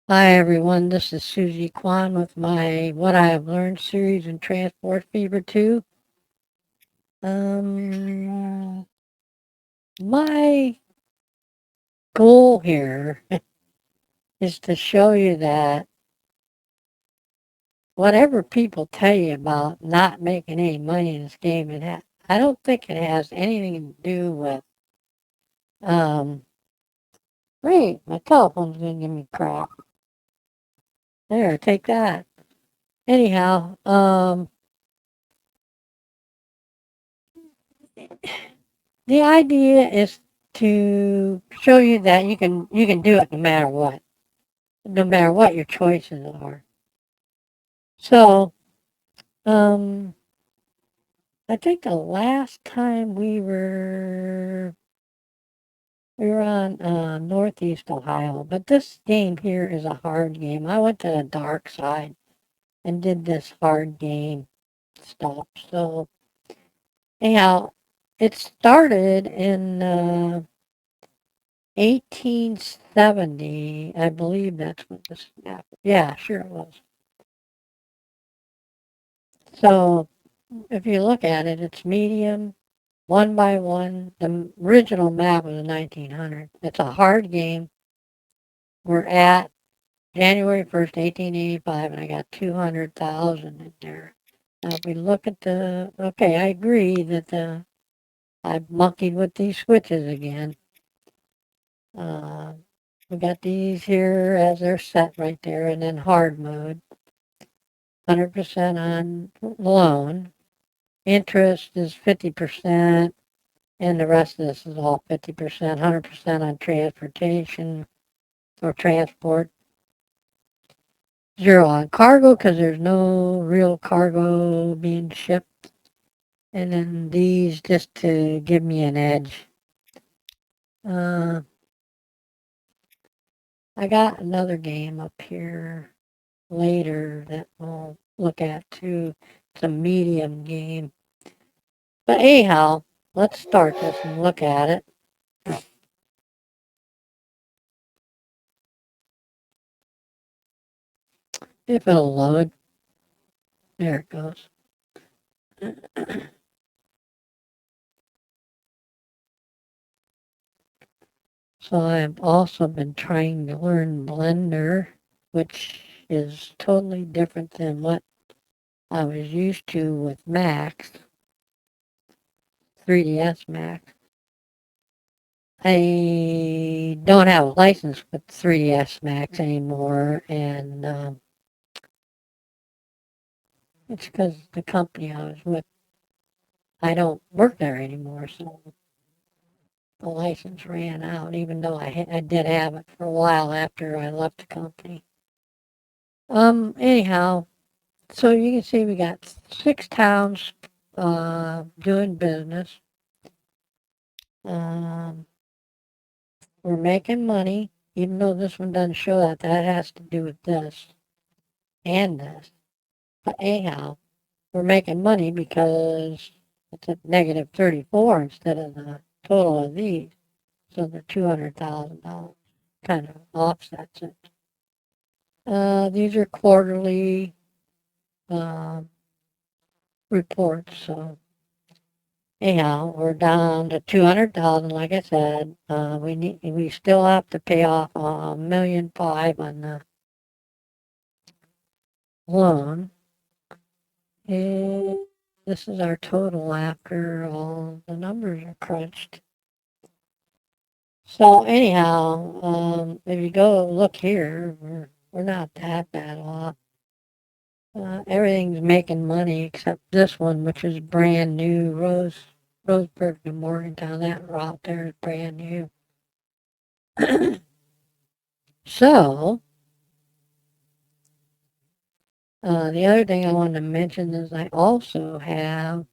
Hi everyone, this is Susie Kwan with my What I Have Learned series in Transport Fever 2. Um, my goal here is to show you that whatever people tell you about not making any money in this game, I don't think it has anything to do with, um, wait, my telephone's gonna give me crap. There, take that. Anyhow, the idea is to show you that you can do it no matter what your choices are. So, um, I think the last time we were on Northeast Ohio, but this game here is a hard game. I went to the dark side and did this hard game stuff. So, anyhow, it started in 1870. I believe that's when this happened. Yeah, sure it was. So if you look at it, it's medium, one by one. The original map was 1900. It's a hard game. We're at January 1st, 1885, and I got 200,000 in there. Now, if we look at okay, I agree that I've monkeyed with these switches again. Uh, we got these here as they're set right there, and then hard mode, 100% on loan. Interest is 50%. And the rest of this is all 50%, 100% on transportation or transport. Zero on cargo because there's no real cargo being shipped. And then these just to give me an edge. Uh, I got another game up here later that we'll look at too. It's a medium game. But anyhow, let's start this and look at it. If it'll load. There it goes. So I've also been trying to learn Blender, which is totally different than what I was used to with Max, 3DS Max. I don't have a license with 3DS Max anymore, and it's because the company I was with, I don't work there anymore, so the license ran out, even though I did have it for a while after I left the company. Anyhow, so you can see we got 6 towns doing business. Um, we're making money, even though this one doesn't show that. That has to do with this and this. But anyhow, we're making money because it's at negative 34 instead of the total of these. So the $200,000 kind of offsets it. These are quarterly uh, reports, so anyhow, we're down to 200,000, like I said. We still have to pay off $1,500,000 on the loan. And this is our total after all the numbers are crunched. So anyhow, if you go look here, we're not that bad off. Everything's making money except this one, which is brand new. Roseburg to Morgantown, that route there is brand new. So, the other thing I wanted to mention is I also have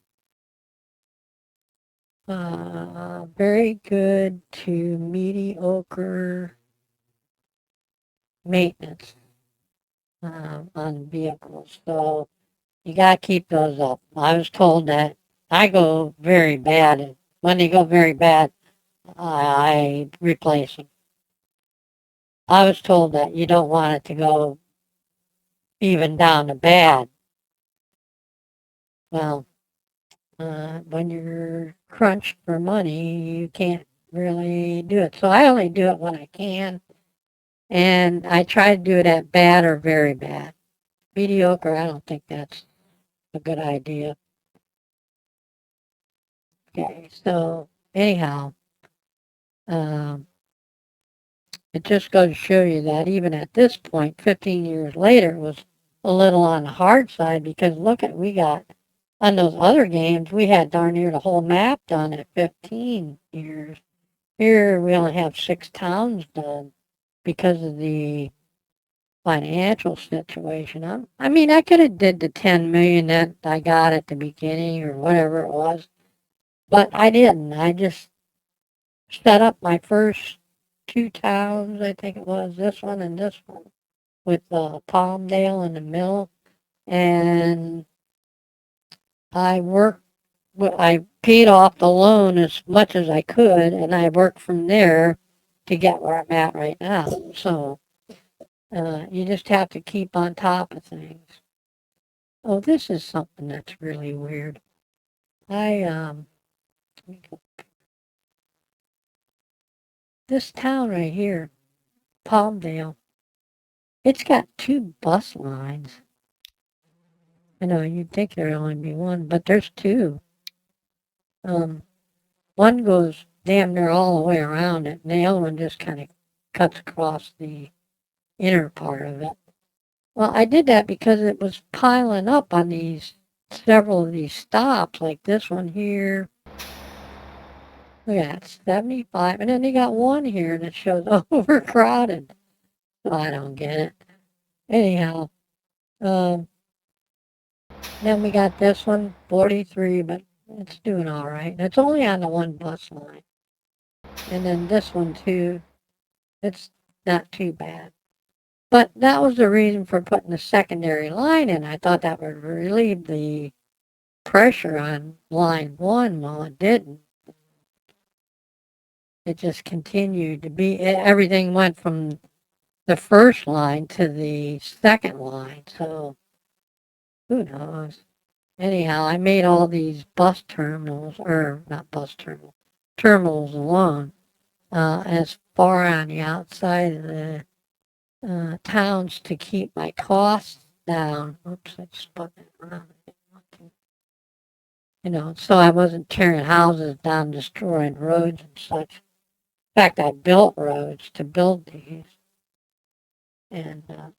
very good to mediocre maintenance on vehicles. So you got to keep those up. I was told that I go very bad. When they go very bad, I replace them. I was told that you don't want it to go even down to bad. Well, when you're crunched for money, you can't really do it. So I only do it when I can, and I try to do it at bad or very bad. Mediocre, I don't think that's a good idea. Okay, so anyhow, um, it just goes to show you that even at this point, 15 years later, it was a little on the hard side because look at, we got, on those other games, we had darn near the whole map done at 15 years. Here we only have 6 towns done because of the financial situation. I mean, I could have did the 10 million that I got at the beginning or whatever it was, but I didn't. I just set up my first 2 towns, I think it was, this one and this one, with Palmdale in the middle. And I worked, well, I paid off the loan as much as I could, and I worked from there to get where I'm at right now. So you just have to keep on top of things. Oh, this is something that's really weird. I, this town right here, Palmdale, it's got 2 bus lines. I know you'd think there'd only be one, but there's 2. Um, one goes damn near all the way around it, and the other one just kind of cuts across the inner part of it. Well, I did that because it was piling up on these several of these stops, like this one here. Look at that, 75, and then they got one here that shows overcrowded. So I don't get it. Anyhow, um, then we got this one, 43, but it's doing all right. It's only on the one bus line. And then this one too, it's not too bad. But that was the reason for putting the secondary line in. I thought that would relieve the pressure on line 1. Well, it didn't. It just continued to be, everything went from the first line to the second line. So who knows? Anyhow, I made all these bus terminals, or not bus terminals, terminals alone, as far on the outside of the towns to keep my costs down. Oops, I spun it around. So I wasn't tearing houses down, destroying roads and such. In fact, I built roads to build these. And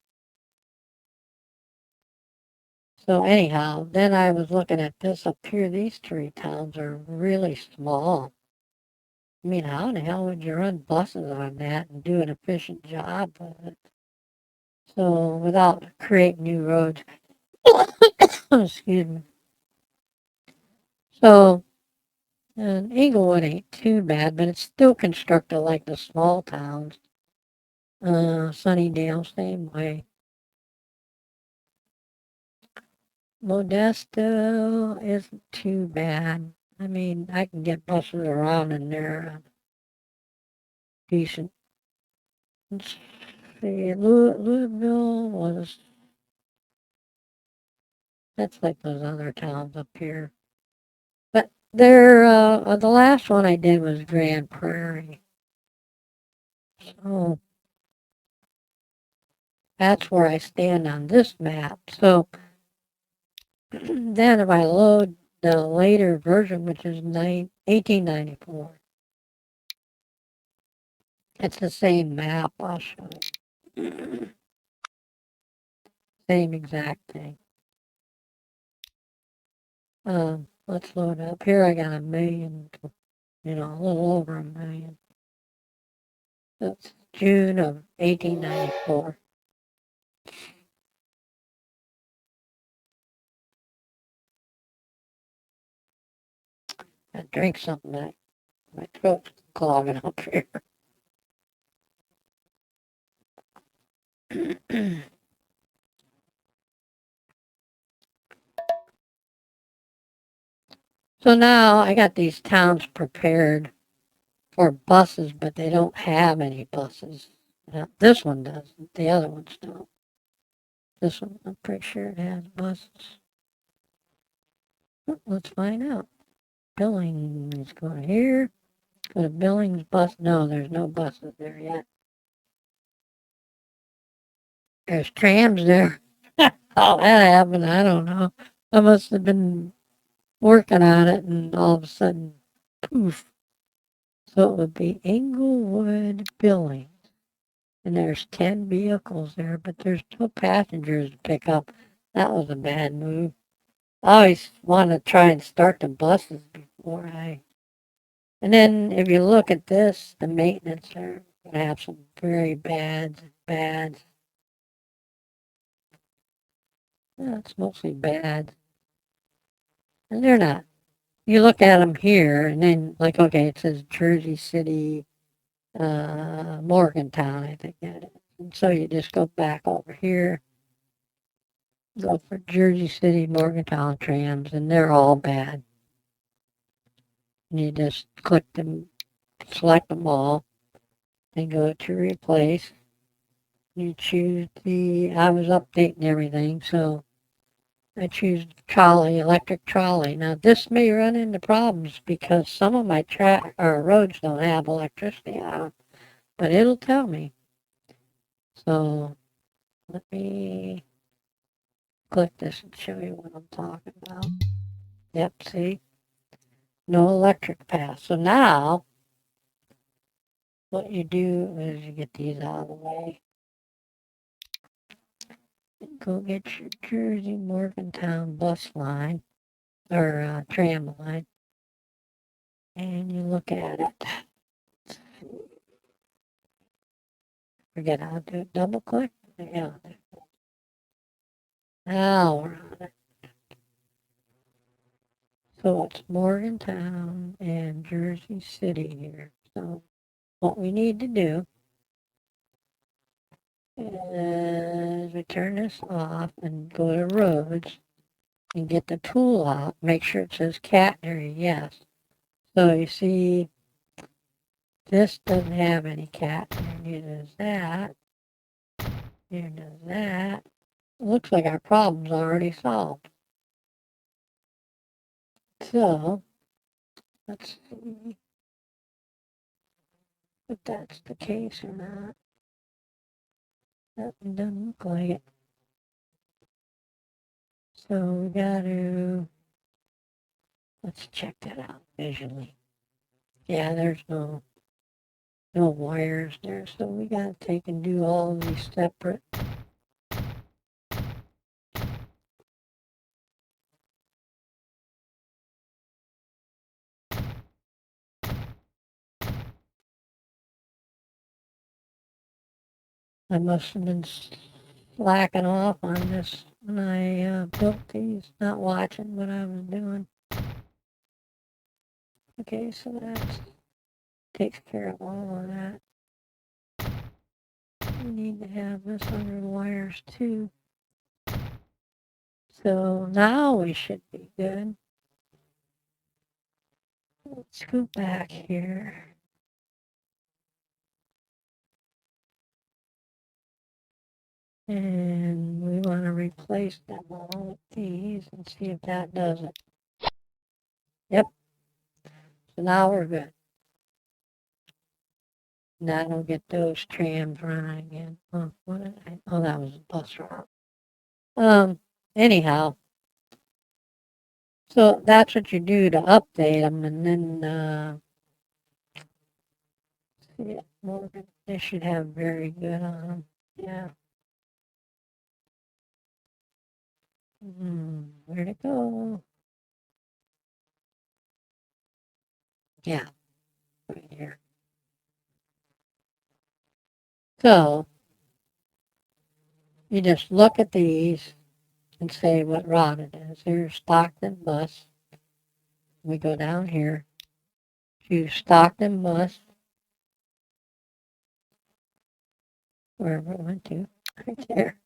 so anyhow, then I was looking at this up here. These 3 towns are really small. I mean, how in the hell would you run buses on that and do an efficient job of it? So without creating new roads. Excuse me. So Inglewood ain't too bad, but it's still constructed like the small towns. Sunnydale, same way. Modesto isn't too bad. I mean, I can get buses around and they're decent. Let's see, Louisville was, that's like those other towns up here. But the last one I did was Grand Prairie. So that's where I stand on this map. So then if I load the later version, which is 1894, it's the same map, I'll show you. Same exact thing. Let's load up. Here I got 1,000,000, a little over 1,000,000. That's June of 1894. I drank something that my throat's clogging up here. So now I got these towns prepared for buses, but they don't have any buses. Yeah, this one doesn't. The other ones don't. This one, I'm pretty sure it has buses. Let's find out. Billings, go to here. Go to Billings bus. No, there's no buses there yet. There's trams there. How that happened, I don't know. I must have been working on it and all of a sudden, poof. So it would be Englewood Billings. And there's 10 vehicles there, but there's no passengers to pick up. That was a bad move. I always want to try and start the buses before I. And then if you look at this, the maintenance are going to have some very bads. Yeah, it's mostly bad. And they're not. You look at them here, and then, like, okay, it says Jersey City, Morgantown, I think that is. And so you just go back over here, go for Jersey City, Morgantown trams, and they're all bad. And you just click them, select them all, and go to replace. You choose I was updating everything, so I choose trolley, electric trolley. Now this may run into problems because some of my roads don't have electricity on them, but it'll tell me. So let me click this and show you what I'm talking about. Yep, see? No electric path. So now what you do is you get these out of the way. Go get your Jersey Morgantown bus line or tram line, and you look at it. Forget how to do it. Double click. Yeah. Now we're on it. So it's Morgantown and Jersey City here. So what we need to do is we turn this off and go to roads and get the tool out. Make sure it says catenary, yes. So you see this doesn't have any catenary, neither does that. Neither does that. Looks like our problem's already solved. So let's see if that's the case or not. That doesn't look like it. So we let's check that out visually. Yeah, there's no wires there, so we gotta take and do all of these separate. I must have been slacking off on this when I built these, not watching what I was doing. Okay, so that takes care of all of that. We need to have this under the wires too. So now we should be good. Let's go back here. And we want to replace them all with these and see if that does it. Yep. So now we're good. Now we'll get those trams running again. Oh, what did oh, that was a bus route. Anyhow, so that's what you do to update them, and then, see, they should have very good on them. Yeah. Where'd it go? Yeah, right here. So, you just look at these and say what route it is. Here's Stockton bus. We go down here, choose Stockton bus, wherever it went to, right there.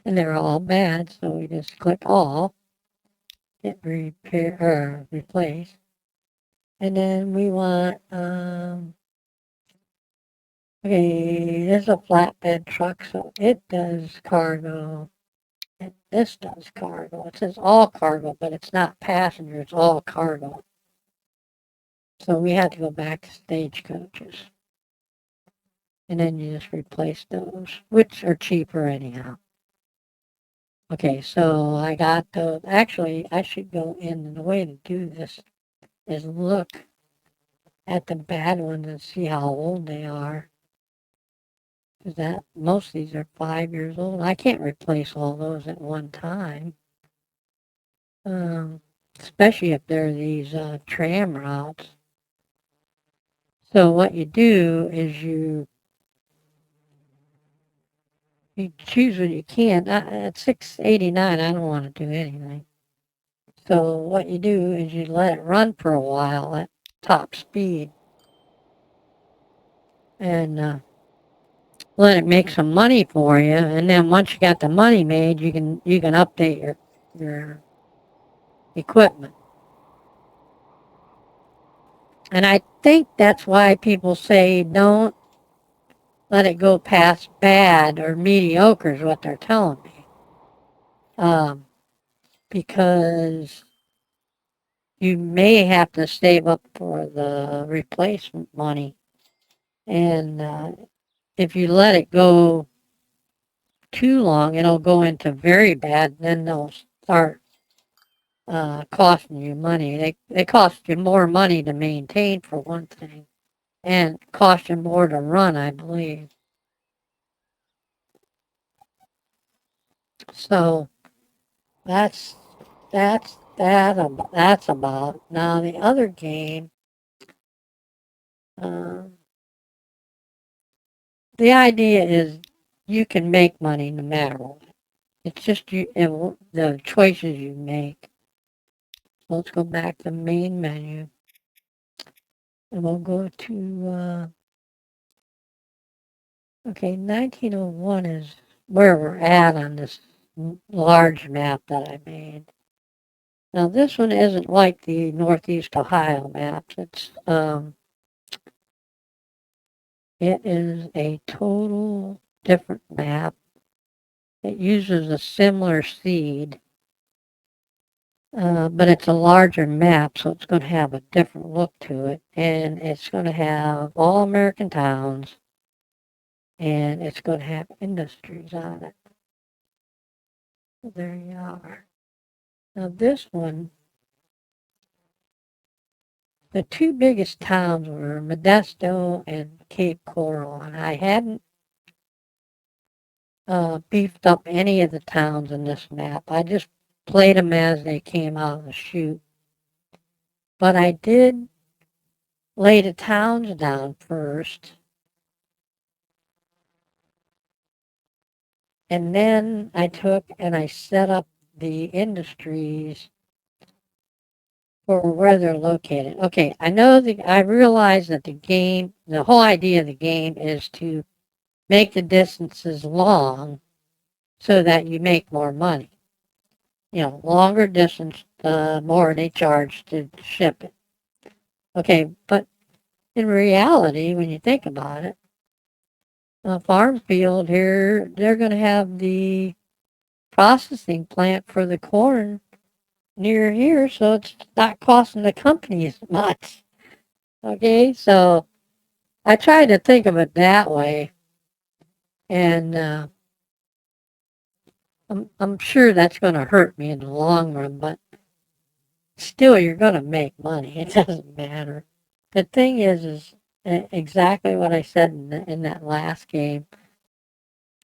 And they're all bad, so we just click all, hit repair or replace. And then we want Okay, this is a flatbed truck, so it does cargo. And this does cargo. It says all cargo, but it's not passenger, it's all cargo. So we had to go back to stagecoaches. And then you just replace those, which are cheaper anyhow. Okay, so I got those. Actually, I should go in, and the way to do this is look at the bad ones and see how old they are. Because that most of these are 5 years old. I can't replace all those at one time. Um, Especially if they're these tram routes. So what you do is you choose what you can. At 689, I don't want to do anything. So what you do is you let it run for a while at top speed and let it make some money for you. And then once you got the money made, you can update your equipment. And I think that's why people say don't let it go past bad or mediocre is what they're telling me. Because you may have to save up for the replacement money. And if you let it go too long, it'll go into very bad. Then they'll start costing you money. They cost you more money to maintain, for one thing, and cost you more to run, I believe. So that's that's about. Now the other game, uh, the idea is you can make money no matter what. It's just the choices you make. So let's go back to the main menu, and we'll go to okay. 1901 is where we're at on this large map that I made. Now this one isn't like the Northeast Ohio maps. It is a total different map. It uses a similar seed, but it's a larger map, so it's going to have a different look to it. And it's going to have all American towns, and it's going to have industries on it. So there you are. Now this one, the two biggest towns were Modesto and Cape Coral, and I hadn't beefed up any of the towns in this map. I just played them as they came out of the chute. But I did lay the towns down first, and then I took and I set up the industries for where they're located. Okay, I realize that the whole idea of the game is to make the distances long so that you make more money. Longer distance, the more they charge to ship it. Okay, but in reality, when you think about it, a farm field here, they're going to have the processing plant for the corn near here, so it's not costing the company as much. Okay, so I try to think of it that way, and I'm sure that's going to hurt me in the long run, but still, you're going to make money. It doesn't matter. The thing is exactly what I said in that last game.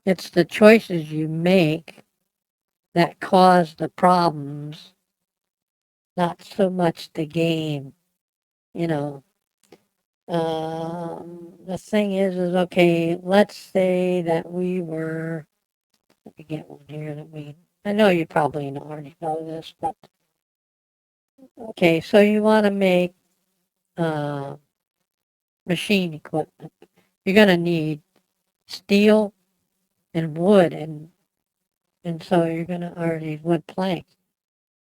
It's the choices you make that cause the problems, not so much the game. You know, the thing is okay. Let's say that we were. Let me get one here that we. I know you probably already know this, but okay. So you want to make uh, machine equipment. You're gonna need steel and wood, and so you're gonna or these wood planks.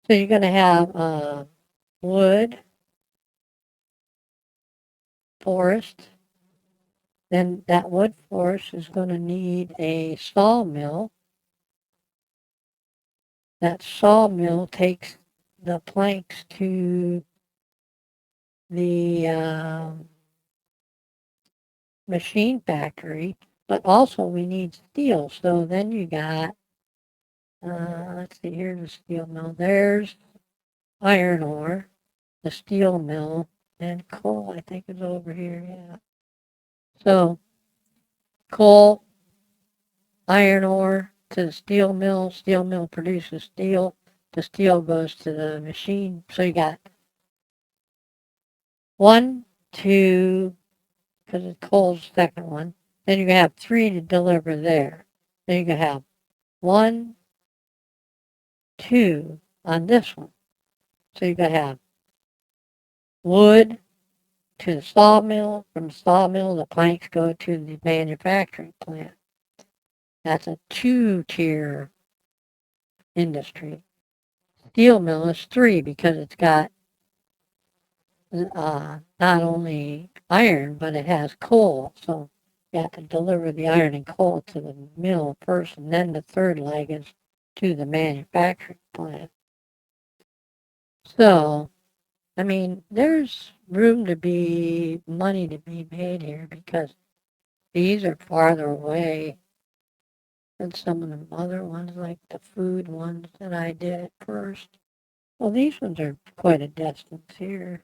So you're gonna have wood, forest, Then that wood forest is going to need a sawmill. That sawmill takes the planks to the machine factory, but also we need steel. So then you got, let's see, here's the steel mill. There's iron ore, the steel mill, and coal, I think, is over here. Yeah. So coal, iron ore to the steel mill produces steel, the steel goes to the machine. So you got one, two, because it's coal's the second one. Then you have three to deliver there. Then you can have one, two on this one. So you can have wood to the sawmill. From the sawmill, the planks go to the manufacturing plant. That's a two-tier industry. Steel mill is three because it's got not only iron, but it has coal. So you have to deliver the iron and coal to the mill first, and then the third leg is to the manufacturing plant. So, I mean, there's room to be money to be made here because these are farther away than some of the other ones, like the food ones that I did at first. Well, these ones are quite a distance here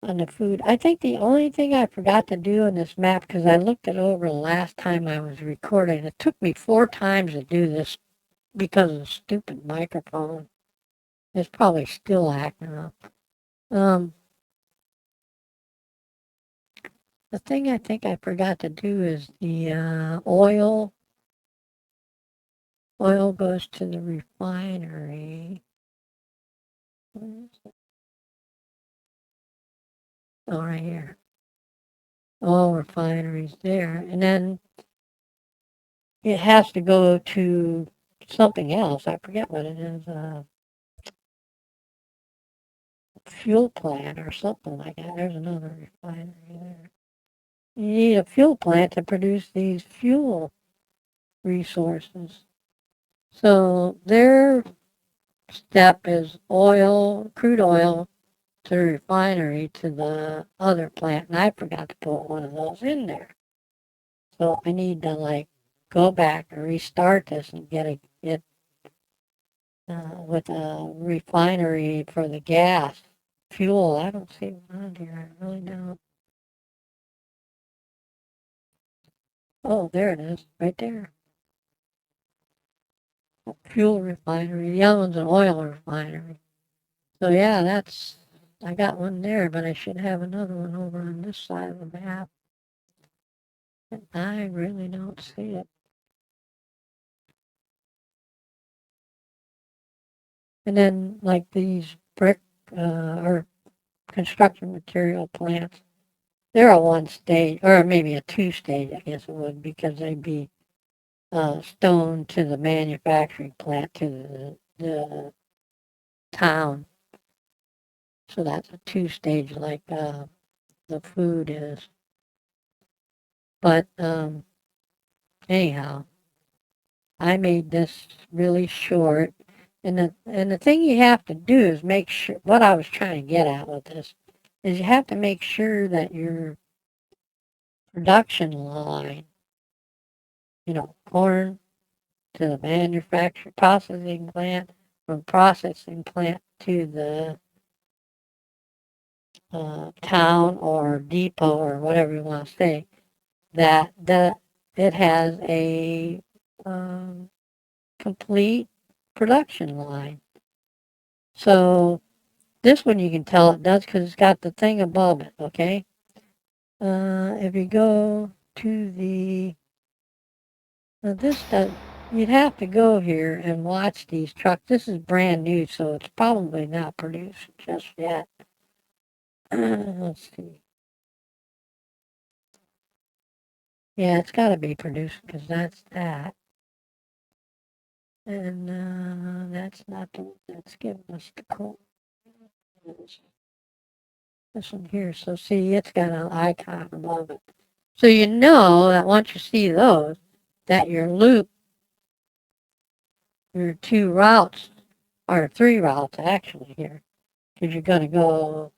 on the food. I think the only thing I forgot to do in this map, because I looked it over the last time I was recording, it took me 4 times to do this because of the stupid microphone. It's probably still acting up. The thing I think I forgot to do is the oil. Oil goes to the refinery. Oh, right here. Oil refineries there. And then it has to go to something else. I forget what it is. Fuel plant or something like that. There's another refinery there. You need a fuel plant to produce these fuel resources. So their step is oil, crude oil, to the refinery to the other plant, and I forgot to put one of those in there. So I need to like go back and restart this and get with a refinery for the gas fuel. I don't see one on here. I really don't. Oh, there it is, right there. Fuel refinery. The other one's an oil refinery. So yeah, I got one there, but I should have another one over on this side of the map. And I really don't see it. And then like these brick or construction material plants, they're a one stage or maybe a two stage, I guess it would, because they'd be stone to the manufacturing plant to the town. So that's a two stage like the food is. But anyhow, I made this really short. And the thing you have to do is make sure, what I was trying to get at with this, is you have to make sure that your production line, corn to the manufacturing processing plant, from processing plant to the town or depot or whatever you want to say, that it has a complete production line. So this one you can tell it does because it's got the thing above it, okay? If you go to the, this does, you'd have to go here and watch these trucks. This is brand new, so it's probably not produced just yet. Let's see. Yeah, it's got to be produced because that's that. And that's not the one that's giving us the code. This one here. So see, it's got an icon above it. So you know that once you see those, that your loop, your 2 routes, or 3 routes actually here, because you're going to go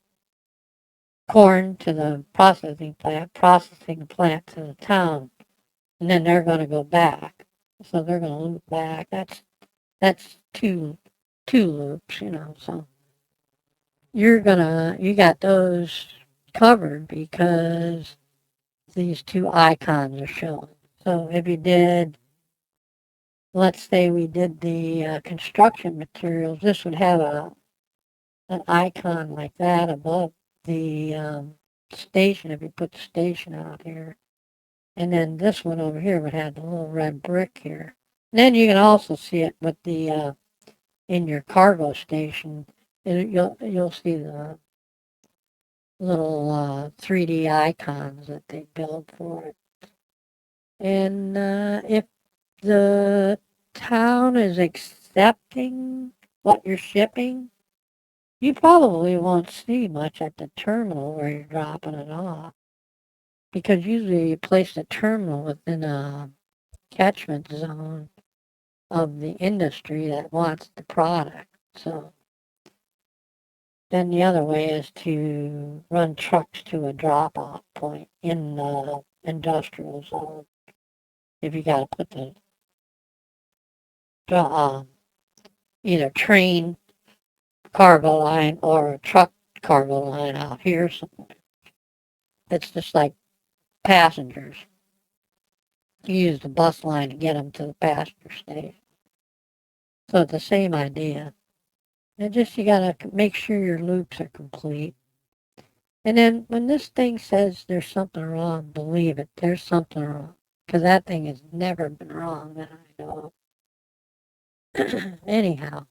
corn to the processing plant to the town, and then they're going to go back. So they're going to loop back. That's two loops, So you got those covered because these 2 icons are showing. So if you did, let's say we did the construction materials, this would have an icon like that above the station if you put the station out here. And then this one over here would have the little red brick here. And then you can also see it with the in your cargo station. You'll see the little 3D icons that they build for it. And if the town is accepting what you're shipping, you probably won't see much at the terminal where you're dropping it off. Because usually you place the terminal within a catchment zone of the industry that wants the product. So then the other way is to run trucks to a drop-off point in the industrial zone. If you got to put the either train cargo line or a truck cargo line out here somewhere. It's just like passengers. You use the bus line to get them to the passenger station. So it's the same idea. And just you gotta make sure your loops are complete. And then when this thing says there's something wrong, believe it, there's something wrong. Because that thing has never been wrong that I know of. Anyhow,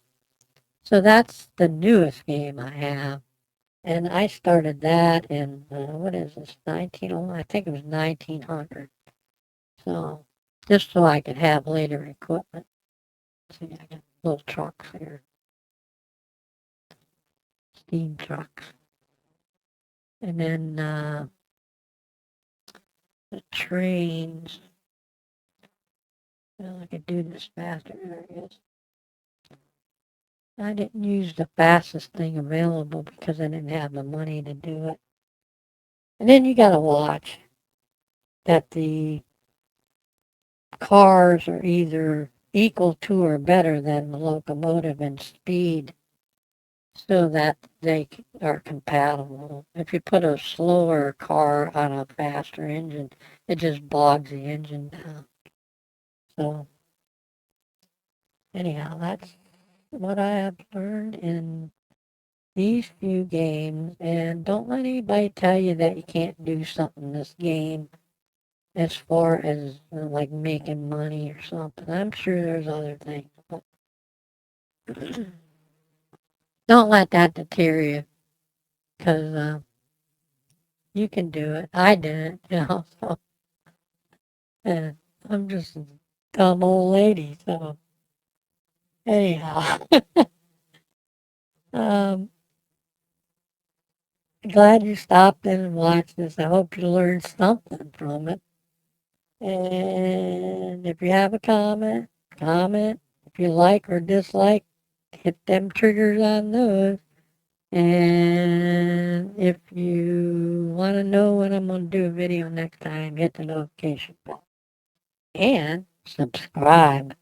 so that's the newest game I have. And I started that in, what is this, I think it was 1900. So, just so I could have later equipment. See, I got little trucks here, steam trucks. And then the trains. Well, I could do this faster, I guess. I didn't use the fastest thing available because I didn't have the money to do it. And then you gotta watch that the cars are either equal to or better than the locomotive in speed so that they are compatible. If you put a slower car on a faster engine, it just bogs the engine down. So anyhow, that's what I have learned in these few games. And don't let anybody tell you that you can't do something in this game as far as like making money or something. I'm sure there's other things, but don't let that deter you, because you can do it. I did it. So, and I'm just a dumb old lady, so anyhow. um, Glad you stopped in and watched this. I hope you learned something from it. And if you have a comment, comment. If you like or dislike, hit them triggers on those. And if you want to know when I'm going to do a video next time, hit the notification bell. And subscribe.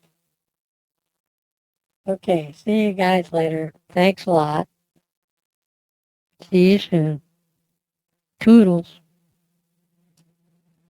Okay, see you guys later. Thanks a lot. See you soon. Toodles.